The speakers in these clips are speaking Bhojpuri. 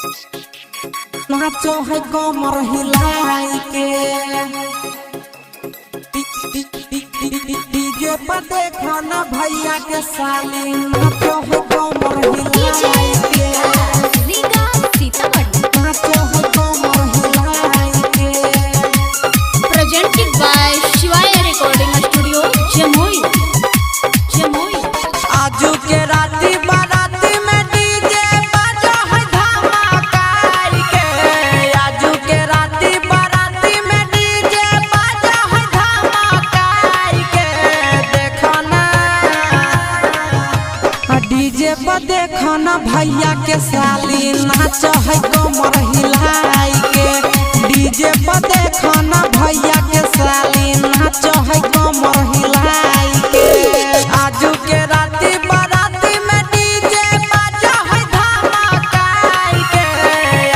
नाचो है कमर हिलाई के डीजे पर देखो ना भैया के साली नाचो है कमर हिलाई के नाचो है कमर हिलाई के। प्रेजेंटेड बाय शिवाय रिकॉर्डिंग स्टूडियो जमुई। आजू के राती बाराती में डीजे बजा है धमाका के। आजू के राती बाराती में डीजे बजा है धमाका के। देखो ना डीजे पर देखो ना भैया के साली नाचो है कमर हिलाई के। डीजे पर देखो ना भैया के साली नाचो है कमर हिलाई के। आजू के राती बाराती में डीजे बजा है धमाका के।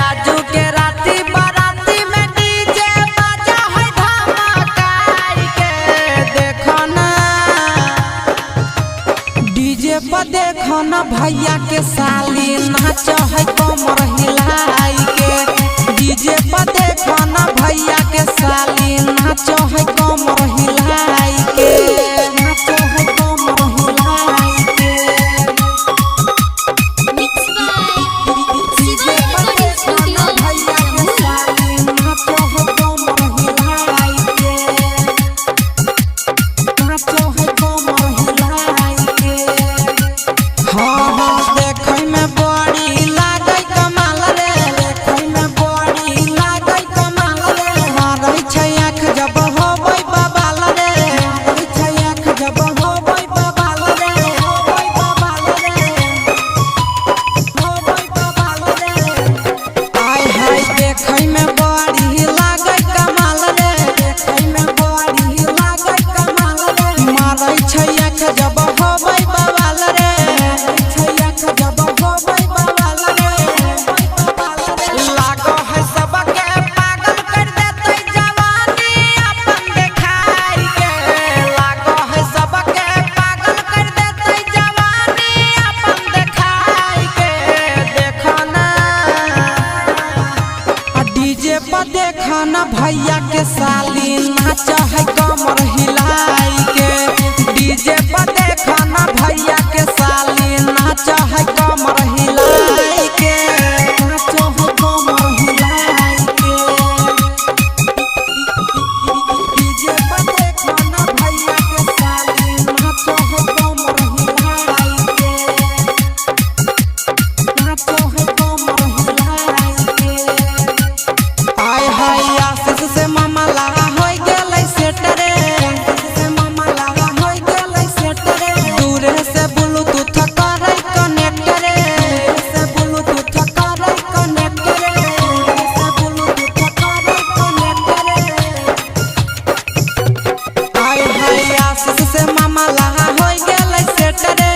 आजू के राती बाराती में डीजे बजा है धमाका के। देखो ना डीजे पर देखो ना भैया के साली नाचो है कमर हिलाई के। डीजे पर देखो ना भैया के साली नाचो है कमर हिलाई के। नाचो है कमर हिलाई के। डीजे पर देखो ना भैया के साली नाचो है कमर हिलाई के। नाचो है कमर हिलाई के। हाँ देखै में बड़ी लागै कमाल रे। देखै में बड़ी लागै कमाल रे। मारै छै आँख जब होबै बबाल रे। मारै छै आँख जब होबै बबाल रे। होबै बबाल रे। होबै बबाल रे। आय हाय देखै में बड़ी लागै कमाल रे। देखै में बड़ी लागै कमाल रे। मारै छै आँख जब होबै बबाल रे। लागो है सबके पागल कर देते जवानी अपन देखाई के। लागो है सबके पागल कर देते जवानी अपन देखाई के। देखो ना डीजे पर देखो ना भैया के साली नाचो है कमर हिलाई के। डीजे पर देखो ना भैया के साली नाचो है कमर हिलाई के। नाचो है कमर हिलाई के। डीजे पर देखो ना भैया के साली नाचो है कमर हिलाई के। नाचो है कमर हिलाई के। आय हाय आशीष से मामा लगा होई गेलै सेट रे। से मामा लगा होई गेलै सेट रे। दूरे से ब्लूटूथ करै कनेक्ट रे। से ब्लूटूथ करै कनेक्ट रे। से ब्लूटूथ करै कनेक्ट रे। आय हाय आशीष से मामा लगा होई गेलै सेट रे।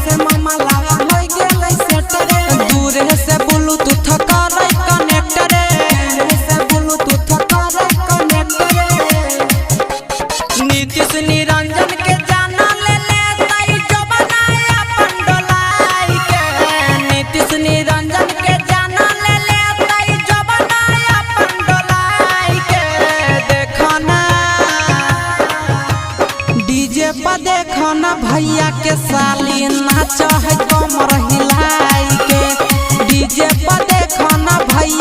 से मामा लगा होई गेलै सेट रे। दूरे से ब्लूटूथ करै कनेक्ट रे। से ब्लूटूथ करै कनेक्ट रे। नीतीश निरंजन के जाना ले लेतै जो बनाया अपन डोलाई के। नीतीश निरंजन के जाना ले लेतै जो बनाया अपन डोलाई के। देखो ना डीजे पर देखो ना भैया के साली नाचो है कमर हिलाई के। डीजे पर देखो ना भैया